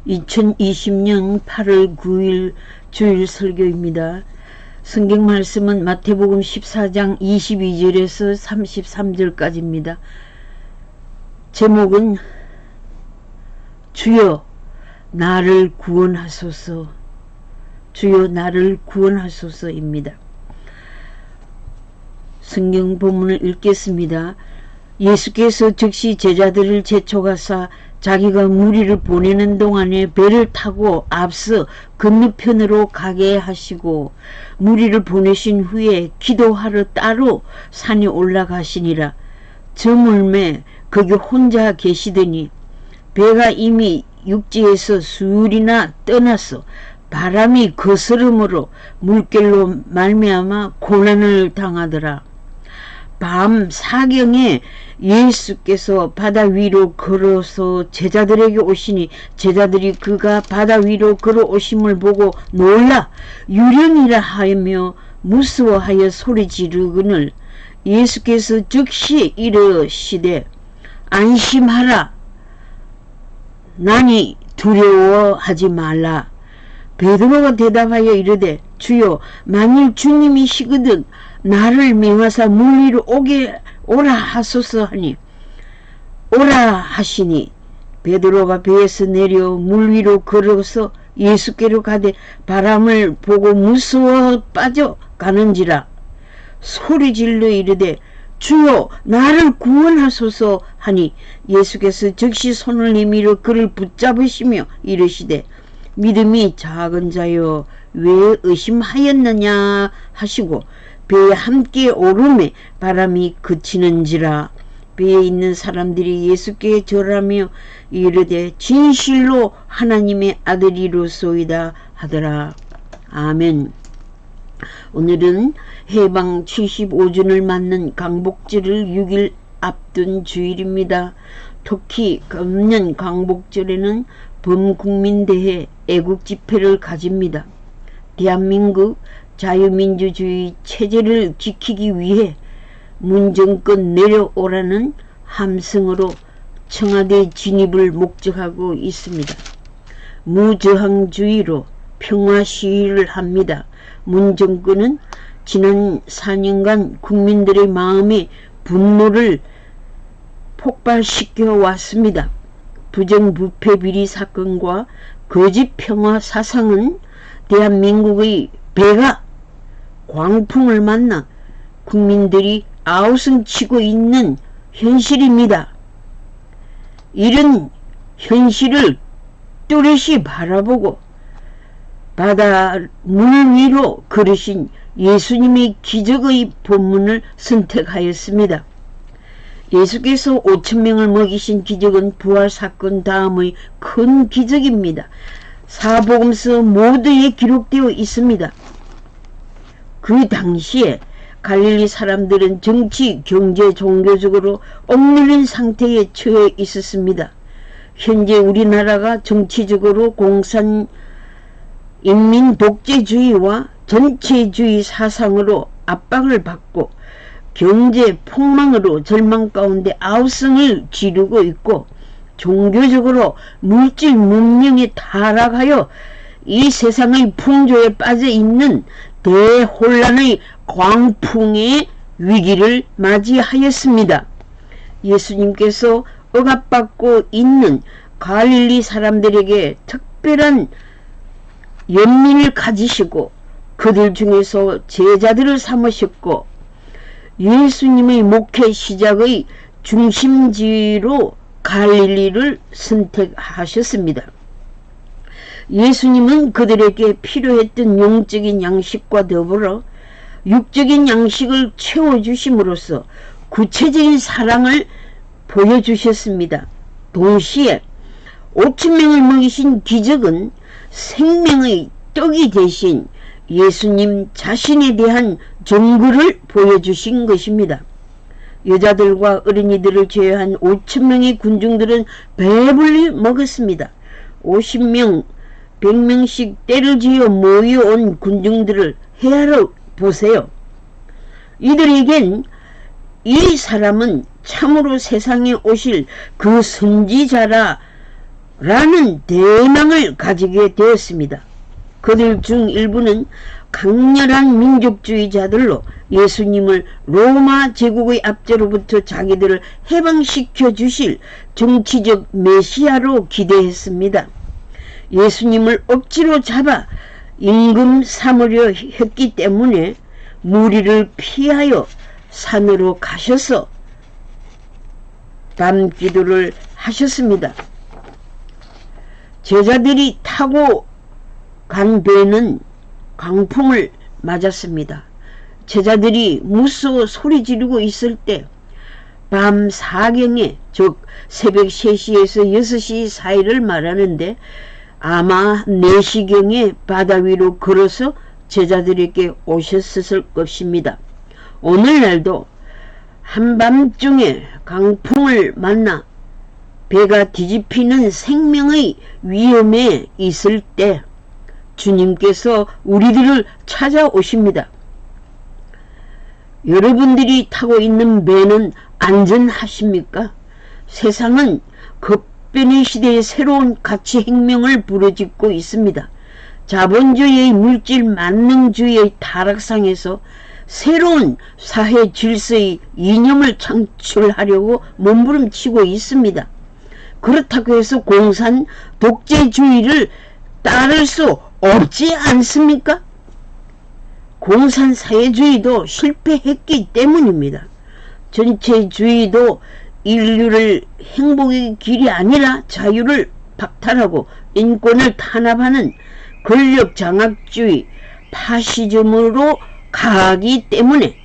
2020년 8월 9일 주일 설교입니다. 성경 말씀은 마태복음 14장 22절에서 33절까지입니다. 제목은 주여 나를 구원하소서, 주여 나를 구원하소서입니다. 성경 본문을 읽겠습니다. 예수께서 즉시 제자들을 재촉하사 자기가 무리를 보내는 동안에 배를 타고 앞서 건너편으로 가게 하시고 무리를 보내신 후에 기도하러 따로 산에 올라가시니라. 저물매 거기 혼자 계시더니 배가 이미 육지에서 수리나 떠나서 바람이 거스름으로 물결로 말미암아 고난을 당하더라. 밤 사경에 예수께서 바다 위로 걸어서 제자들에게 오시니 제자들이 그가 바다 위로 걸어오심을 보고 놀라 유령이라 하며 무서워하여 소리 지르거늘 예수께서 즉시 이르시되 안심하라, 나니 두려워하지 말라. 베드로가 대답하여 이르되 주여 만일 주님이시거든 나를 명하사 물 위로 오라 하소서 하니 오라 하시니 베드로가 배에서 내려 물 위로 걸어서 예수께로 가되 바람을 보고 무서워 빠져 가는지라 소리질러 이르되 주여 나를 구원하소서 하니 예수께서 즉시 손을 내밀어 그를 붙잡으시며 이르시되 믿음이 작은 자여 왜 의심하였느냐 하시고 배에 함께 오르매 바람이 그치는지라. 배에 있는 사람들이 예수께 절하며 이르되 진실로 하나님의 아들이로소이다 하더라. 아멘. 오늘은 해방 75주년을 맞는 광복절을 6일 앞둔 주일입니다. 특히 금년 광복절에는 범국민대회 애국집회를 가집니다. 대한민국 자유민주주의 체제를 지키기 위해 문정권 내려오라는 함성으로 청와대 진입을 목적하고 있습니다. 무저항주의로 평화 시위를 합니다. 문정권은 지난 4년간 국민들의 마음에 분노를 폭발시켜 왔습니다. 부정부패 비리 사건과 거짓 평화 사상은 대한민국의 배가 광풍을 만나 국민들이 아우성치고 있는 현실입니다. 이런 현실을 뚜렷이 바라보고 바다 물 위로 걸으신 예수님의 기적의 본문을 선택하였습니다. 예수께서 5,000명을 먹이신 기적은 부활사건 다음의 큰 기적입니다. 사복음서 모두에 기록되어 있습니다. 그 당시에 갈릴리 사람들은 정치, 경제, 종교적으로 억눌린 상태에 처해 있었습니다. 현재 우리나라가 정치적으로 공산 인민 독재주의와 전체주의 사상으로 압박을 받고 경제 폭망으로 절망 가운데 아우성을 지르고 있고 종교적으로 물질 문명에 타락하여 이 세상의 풍조에 빠져 있는 대혼란의 광풍의 위기를 맞이하였습니다. 예수님께서 억압받고 있는 갈릴리 사람들에게 특별한 연민을 가지시고 그들 중에서 제자들을 삼으셨고 예수님의 목회 시작의 중심지로 갈릴리를 선택하셨습니다. 예수님은 그들에게 필요했던 영적인 양식과 더불어 육적인 양식을 채워주심으로써 구체적인 사랑을 보여주셨습니다. 동시에 5,000명을 먹이신 기적은 생명의 떡이 되신 예수님 자신에 대한 증거를 보여주신 것입니다. 여자들과 어린이들을 제외한 5,000명의 군중들은 배불리 먹었습니다. 50명, 100명씩 때를 지어 모여온 군중들을 헤아려 보세요. 이들에겐 이 사람은 참으로 세상에 오실 그 선지자라 라는 대망을 가지게 되었습니다. 그들 중 일부는 강렬한 민족주의자들로 예수님을 로마 제국의 압제로부터 자기들을 해방시켜 주실 정치적 메시아로 기대했습니다. 예수님을 억지로 잡아 임금 삼으려 했기 때문에 무리를 피하여 산으로 가셔서 밤 기도를 하셨습니다. 제자들이 타고 간 배는 강풍을 맞았습니다. 제자들이 무서워 소리 지르고 있을 때 밤 4경에, 즉 새벽 3시에서 6시 사이를 말하는데 아마 4시경에 바다 위로 걸어서 제자들에게 오셨을 것입니다. 오늘날도 한밤중에 강풍을 만나 배가 뒤집히는 생명의 위험에 있을 때 주님께서 우리들을 찾아오십니다. 여러분들이 타고 있는 배는 안전하십니까? 세상은 급변의 시대에 새로운 가치 혁명을 부르짖고 있습니다. 자본주의의 물질 만능주의의 타락상에서 새로운 사회 질서의 이념을 창출하려고 몸부림치고 있습니다. 그렇다고 해서 공산 독재주의를 따를 수 없지 않습니까? 공산사회주의도 실패했기 때문입니다. 전체주의도 인류를 행복의 길이 아니라 자유를 박탈하고 인권을 탄압하는 권력장악주의, 파시즘으로 가기 때문에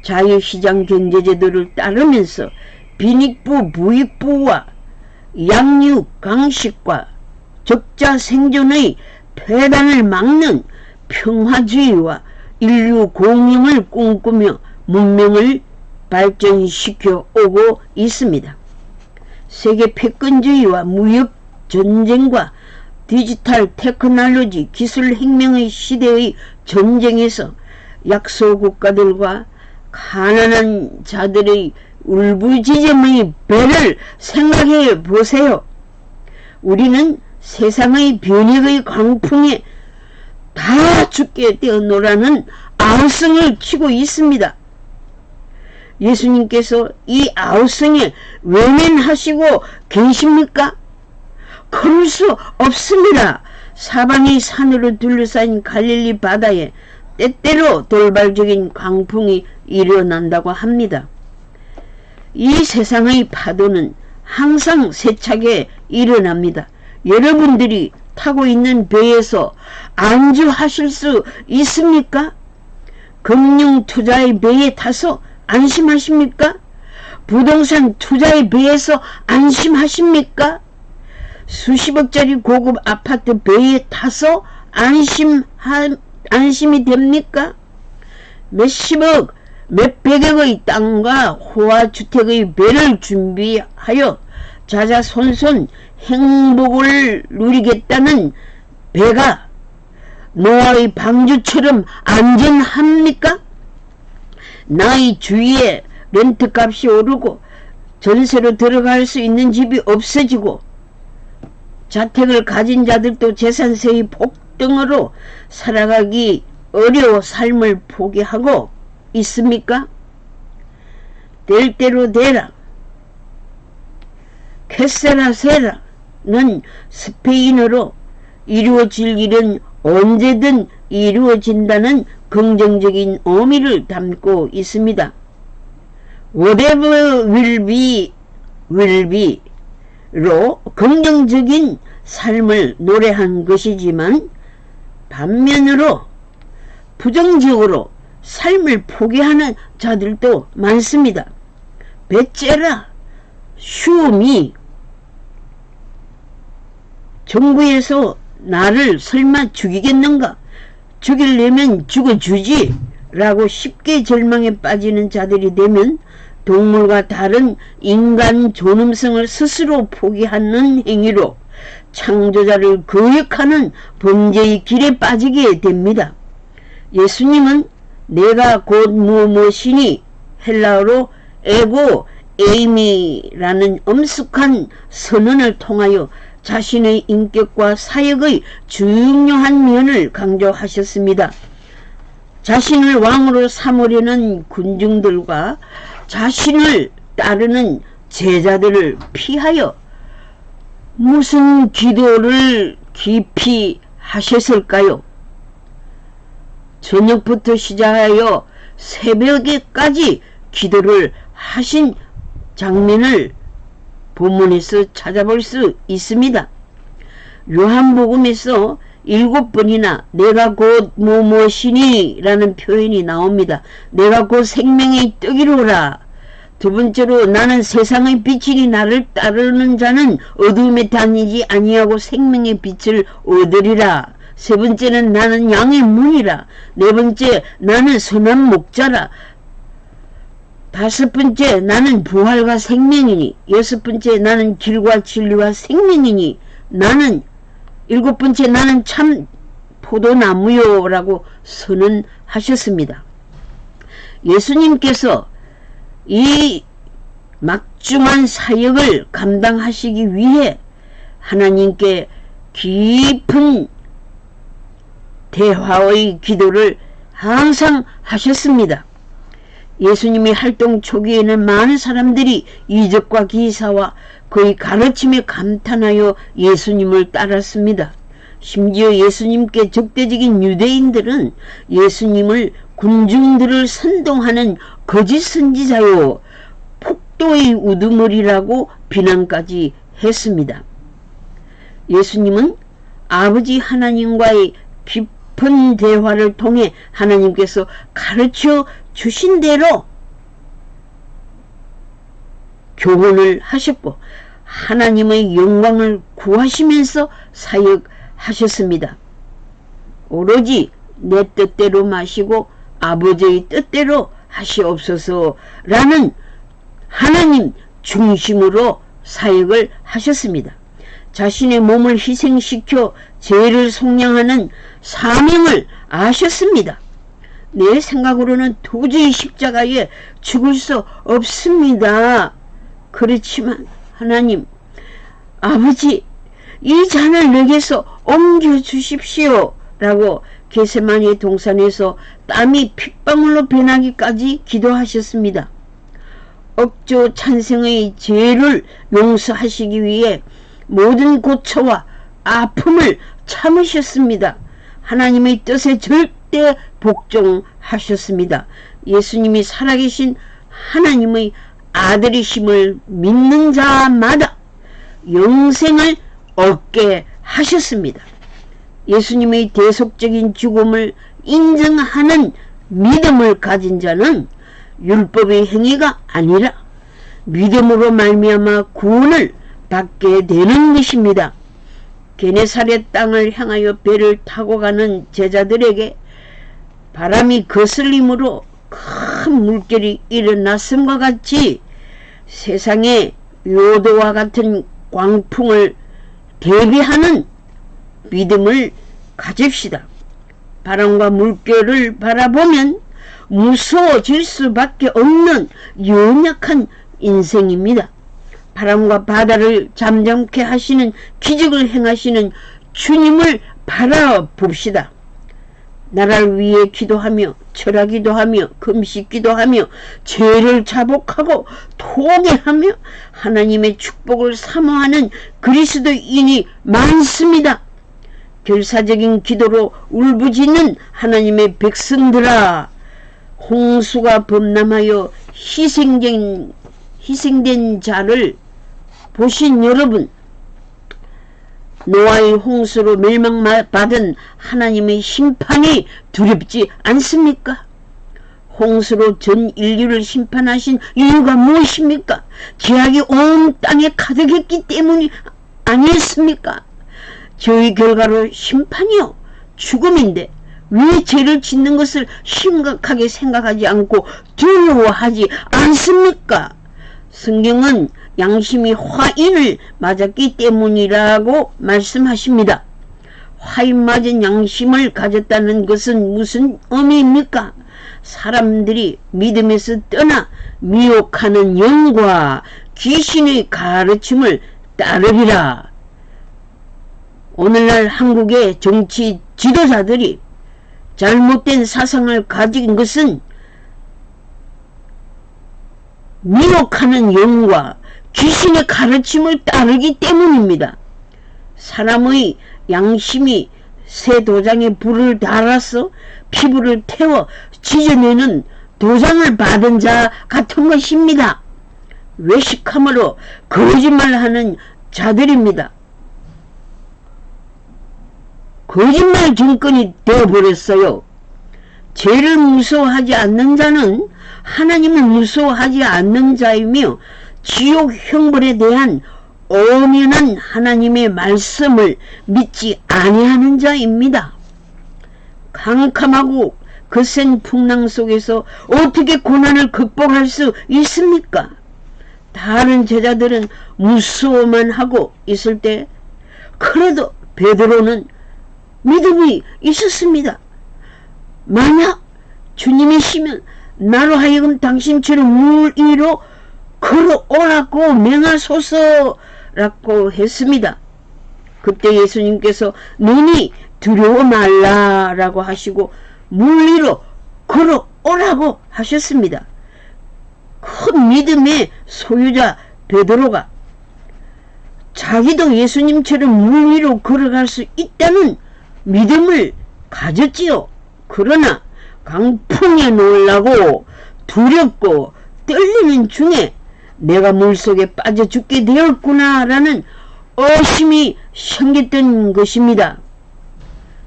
자유시장 경제제도를 따르면서 빈익부, 부익부와 양육, 강식과 적자 생존의 폐단을 막는 평화주의와 인류 공영을 꿈꾸며 문명을 발전시켜 오고 있습니다. 세계 패권주의와 무역 전쟁과 디지털 테크놀로지 기술 혁명의 시대의 전쟁에서 약소국가들과 가난한 자들의 울부짖음의 배를 생각해 보세요. 우리는 세상의 변혁의 강풍에 다 죽게 되어노라는 아우성을 치고 있습니다. 예수님께서 이 아우성에 외면하시고 계십니까? 그럴 수 없습니다. 사방이 산으로 둘러싸인 갈릴리 바다에 때때로 돌발적인 강풍이 일어난다고 합니다. 이 세상의 파도는 항상 세차게 일어납니다. 여러분들이 타고 있는 배에서 안주하실 수 있습니까? 금융투자의 배에 타서 안심하십니까? 부동산 투자의 배에서 안심하십니까? 수십억짜리 고급 아파트 배에 타서 안심이 됩니까? 몇십억, 몇백억의 땅과 호화주택의 배를 준비하여 자자손손 행복을 누리겠다는 배가 노아의 방주처럼 안전합니까? 나의 주위에 렌트값이 오르고 전세로 들어갈 수 있는 집이 없어지고 자택을 가진 자들도 재산세의 폭등으로 살아가기 어려워 삶을 포기하고 있습니까? 될 대로 되라. 캐세라 세라는 스페인어로 이루어질 일은 언제든 이루어진다는 긍정적인 의미를 담고 있습니다. Whatever will be, will be 로 긍정적인 삶을 노래한 것이지만 반면으로 부정적으로 삶을 포기하는 자들도 많습니다. 배째라, 슈미, 정부에서 나를 설마 죽이겠는가? 죽이려면 죽어주지 라고 쉽게 절망에 빠지는 자들이 되면 동물과 다른 인간 존엄성을 스스로 포기하는 행위로 창조자를 거역하는 범죄의 길에 빠지게 됩니다. 예수님은 내가 곧 무엇이니 헬라어로 에고 에이미라는 엄숙한 선언을 통하여 자신의 인격과 사역의 중요한 면을 강조하셨습니다. 자신을 왕으로 삼으려는 군중들과 자신을 따르는 제자들을 피하여 무슨 기도를 깊이 하셨을까요? 저녁부터 시작하여 새벽에까지 기도를 하신 장면을 본문에서 찾아볼 수 있습니다. 요한복음에서 7번이나 내가 곧 무엇이니 라는 표현이 나옵니다. 내가 곧 생명의 떡이로라. 두 번째로 나는 세상의 빛이니 나를 따르는 자는 어두움에 다니지 아니하고 생명의 빛을 얻으리라. 세 번째는 나는 양의 문이라. 네 번째 나는 선한 목자라. 다섯 번째 나는 부활과 생명이니. 여섯 번째 나는 길과 진리와 생명이니. 일곱 번째 나는 참 포도나무요 라고 선언하셨습니다. 예수님께서 이 막중한 사역을 감당하시기 위해 하나님께 깊은 대화의 기도를 항상 하셨습니다. 예수님의 활동 초기에는 많은 사람들이 이적과 기사와 그의 가르침에 감탄하여 예수님을 따랐습니다. 심지어 예수님께 적대적인 유대인들은 예수님을 군중들을 선동하는 거짓 선지자요, 폭도의 우두머리라고 비난까지 했습니다. 예수님은 아버지 하나님과의 깊은 대화를 통해 하나님께서 가르쳐 주신 대로 교훈을 하셨고 하나님의 영광을 구하시면서 사역하셨습니다. 오로지 내 뜻대로 마시고 아버지의 뜻대로 하시옵소서라는 하나님 중심으로 사역을 하셨습니다. 자신의 몸을 희생시켜 죄를 속량하는 사명을 아셨습니다. 내 생각으로는 도저히 십자가에 죽을 수 없습니다. 그렇지만 하나님, 아버지, 이 잔을 내게서 옮겨주십시오 라고 겟세마네 동산에서 땀이 핏방울로 변하기까지 기도하셨습니다. 억조 찬생의 죄를 용서하시기 위해 모든 고초와 아픔을 참으셨습니다. 하나님의 뜻에 절대 복종하셨습니다. 예수님이 살아계신 하나님의 아들이심을 믿는 자마다 영생을 얻게 하셨습니다. 예수님의 대속적인 죽음을 인정하는 믿음을 가진 자는 율법의 행위가 아니라 믿음으로 말미암아 구원을 받게 되는 것입니다. 게네사렛 땅을 향하여 배를 타고 가는 제자들에게 바람이 거슬림으로 큰 물결이 일어났음과 같이 세상에 요도와 같은 광풍을 대비하는 믿음을 가집시다. 바람과 물결을 바라보면 무서워질 수밖에 없는 연약한 인생입니다. 바람과 바다를 잠잠케 하시는 기적을 행하시는 주님을 바라봅시다. 나라를 위해 기도하며 절하기도 하며 금식기도 하며 죄를 자복하고 통회하며 하나님의 축복을 사모하는 그리스도인이 많습니다. 결사적인 기도로 울부짖는 하나님의 백성들아, 홍수가 범람하여 희생된 자를 보신 여러분, 노아의 홍수로 멸망받은 하나님의 심판이 두렵지 않습니까? 홍수로 전 인류를 심판하신 이유가 무엇입니까? 죄악이 온 땅에 가득했기 때문이 아니었습니까? 죄의 결과로 심판이요, 죽음인데 왜 죄를 짓는 것을 심각하게 생각하지 않고 두려워하지 않습니까? 성경은 양심이 화인을 맞았기 때문이라고 말씀하십니다. 화인 맞은 양심을 가졌다는 것은 무슨 의미입니까? 사람들이 믿음에서 떠나 미혹하는 영과 귀신의 가르침을 따르리라. 오늘날 한국의 정치 지도자들이 잘못된 사상을 가진 것은 미혹하는 영과 귀신의 가르침을 따르기 때문입니다. 사람의 양심이 새 도장에 불을 달아서 피부를 태워 찢어내는 도장을 받은 자 같은 것입니다. 외식함으로 거짓말하는 자들입니다. 거짓말 정권이 되어버렸어요. 죄를 무서워하지 않는 자는 하나님을 무서워하지 않는 자이며 지옥 형벌에 대한 엄연한 하나님의 말씀을 믿지 아니하는 자입니다. 캄캄하고 거센 풍랑 속에서 어떻게 고난을 극복할 수 있습니까? 다른 제자들은 무서워만 하고 있을 때 그래도 베드로는 믿음이 있었습니다. 만약 주님이시면 나로 하여금 당신처럼 물 위로 걸어오라고 명하소서라고 했습니다. 그때 예수님께서 너니 두려워 말라라고 하시고 물 위로 걸어오라고 하셨습니다. 큰 믿음의 소유자 베드로가 자기도 예수님처럼 물 위로 걸어갈 수 있다는 믿음을 가졌지요. 그러나 강풍에 놀라고 두렵고 떨리는 중에 내가 물속에 빠져 죽게 되었구나 라는 의심이 생겼던 것입니다.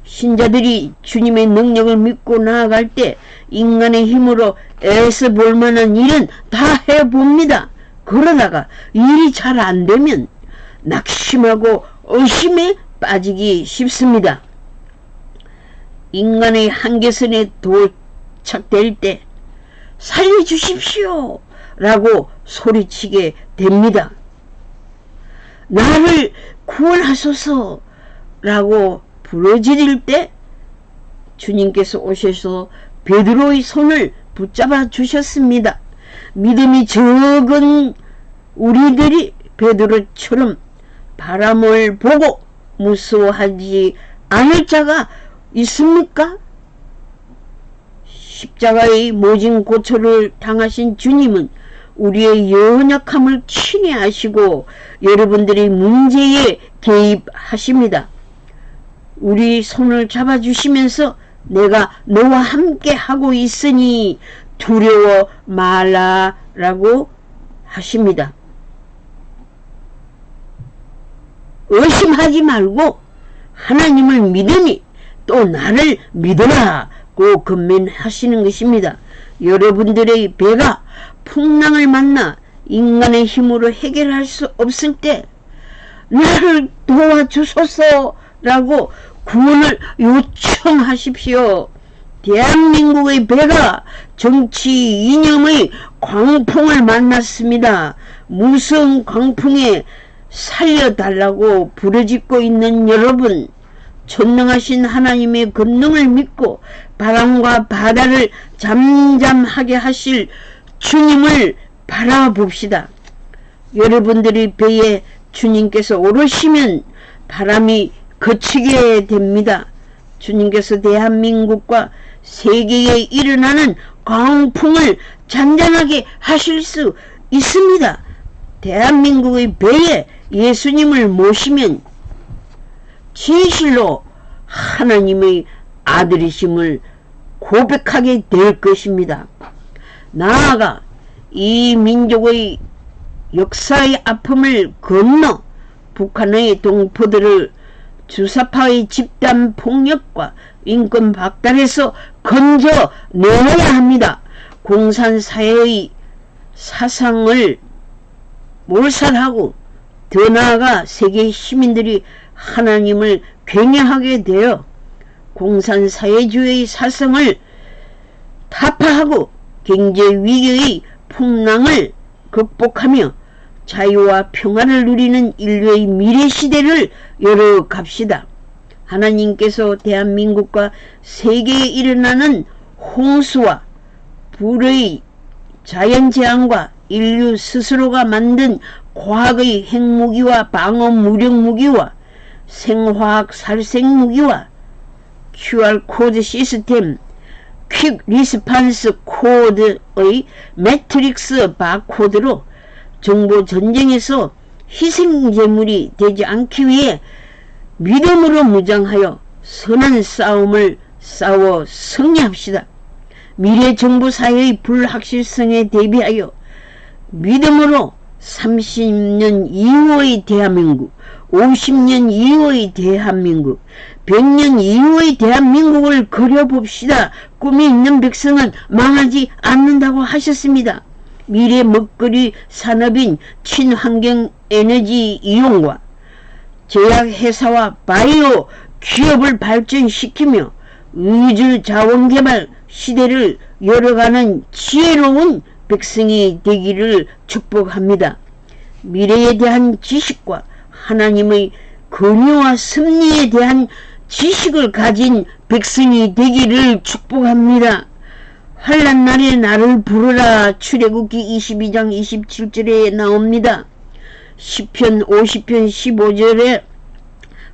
신자들이 주님의 능력을 믿고 나아갈 때 인간의 힘으로 애써 볼 만한 일은 다 해봅니다. 그러다가 일이 잘 안되면 낙심하고 의심에 빠지기 쉽습니다. 인간의 한계선에 도착될 때 살려주십시오 라고 소리치게 됩니다. 나를 구원하소서 라고 부르짖을 때 주님께서 오셔서 베드로의 손을 붙잡아 주셨습니다. 믿음이 적은 우리들이 베드로처럼 바람을 보고 무서워하지 않을 자가 있습니까? 십자가의 모진 고초를 당하신 주님은 우리의 연약함을 친히 아시고 여러분들의 문제에 개입하십니다. 우리 손을 잡아주시면서 내가 너와 함께 하고 있으니 두려워 말라 라고 하십니다. 의심하지 말고 하나님을 믿으니 또 나를 믿으라고 권면하시는 것입니다. 여러분들의 배가 풍랑을 만나 인간의 힘으로 해결할 수 없을 때 나를 도와주소서 라고 구원을 요청하십시오. 대한민국의 배가 정치 이념의 광풍을 만났습니다. 무서운 광풍에 살려달라고 부르짖고 있는 여러분, 전능하신 하나님의 권능을 믿고 바람과 바다를 잠잠하게 하실 주님을 바라봅시다. 여러분들의 배에 주님께서 오르시면 바람이 그치게 됩니다. 주님께서 대한민국과 세계에 일어나는 광풍을 잔잔하게 하실 수 있습니다. 대한민국의 배에 예수님을 모시면 진실로 하나님의 아들이심을 고백하게 될 것입니다. 나아가 이 민족의 역사의 아픔을 건너 북한의 동포들을 주사파의 집단 폭력과 인권 박탈에서 건져내야 합니다. 공산사회의 사상을 몰살하고 더 나아가 세계 시민들이 하나님을 경외하게 되어 공산사회주의 사상을 타파하고 경제위기의 풍랑을 극복하며 자유와 평화를 누리는 인류의 미래시대를 열어갑시다. 하나님께서 대한민국과 세계에 일어나는 홍수와 불의 자연재앙과 인류 스스로가 만든 과학의 핵무기와 방어 무력무기와 생화학 살생무기와 QR코드 시스템, 퀵 리스판스 코드의 매트릭스 바코드로 정보 전쟁에서 희생제물이 되지 않기 위해 믿음으로 무장하여 선한 싸움을 싸워 승리합시다. 미래 정보사회의 불확실성에 대비하여 믿음으로 30년 이후의 대한민국, 50년 이후의 대한민국, 100년 이후의 대한민국을 그려봅시다. 꿈이 있는 백성은 망하지 않는다고 하셨습니다. 미래 먹거리 산업인 친환경 에너지 이용과 제약회사와 바이오 기업을 발전시키며 우주 자원개발 시대를 열어가는 지혜로운 백성이 되기를 축복합니다. 미래에 대한 지식과 하나님의 권위와 섭리에 대한 지식을 가진 백성이 되기를 축복합니다. 환난 날에 나를 부르라. 출애굽기 22장 27절에 나옵니다. 시편 50편 15절에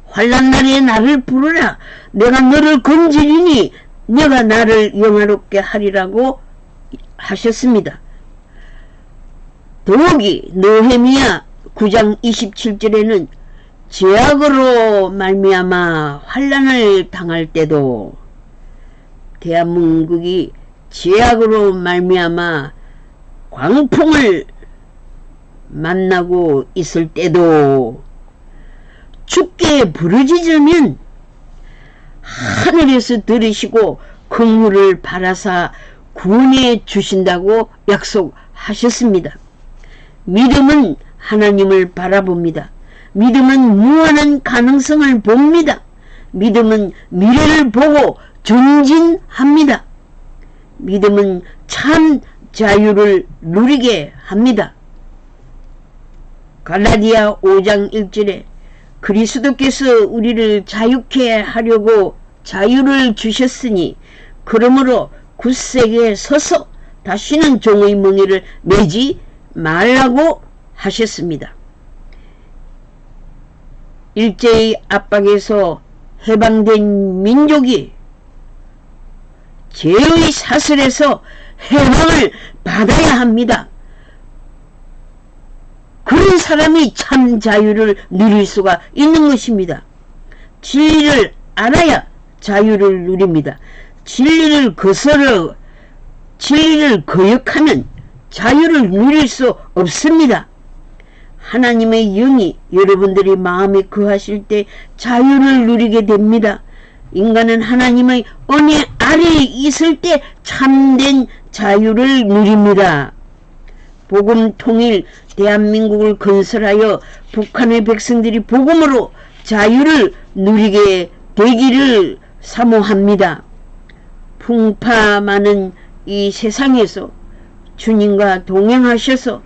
환난 날에 나를 부르라. 내가 너를 건지리니 내가 나를 영화롭게 하리라고 하셨습니다. 더욱이 느헤미야 9장 27절에는 죄악으로 말미암아 환난을 당할 때도, 대한민국이 죄악으로 말미암아 광풍을 만나고 있을 때도 주께 부르짖으면 하늘에서 들으시고 긍휼을 바라사 구원해 주신다고 약속하셨습니다. 믿음은 하나님을 바라봅니다. 믿음은 무한한 가능성을 봅니다. 믿음은 미래를 보고 전진합니다. 믿음은 참 자유를 누리게 합니다. 갈라디아 5장 1절에 그리스도께서 우리를 자유케 하려고 자유를 주셨으니 그러므로 굳세게 서서 다시는 종의 멍에를 매지 말라고 하셨습니다. 일제의 압박에서 해방된 민족이 죄의 사슬에서 해방을 받아야 합니다. 그런 사람이 참 자유를 누릴 수가 있는 것입니다. 진리를 알아야 자유를 누립니다. 진리를 거스러 진리를 거역하면 자유를 누릴 수 없습니다. 하나님의 영이 여러분들이 마음에 거하실 때 자유를 누리게 됩니다. 인간은 하나님의 은혜 아래에 있을 때 참된 자유를 누립니다. 복음 통일 대한민국을 건설하여 북한의 백성들이 복음으로 자유를 누리게 되기를 사모합니다. 풍파 많은 이 세상에서 주님과 동행하셔서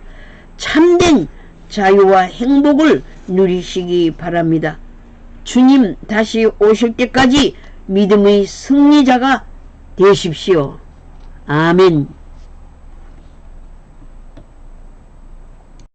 참된 자유와 행복을 누리시기 바랍니다. 주님 다시 오실 때까지 믿음의 승리자가 되십시오. 아멘.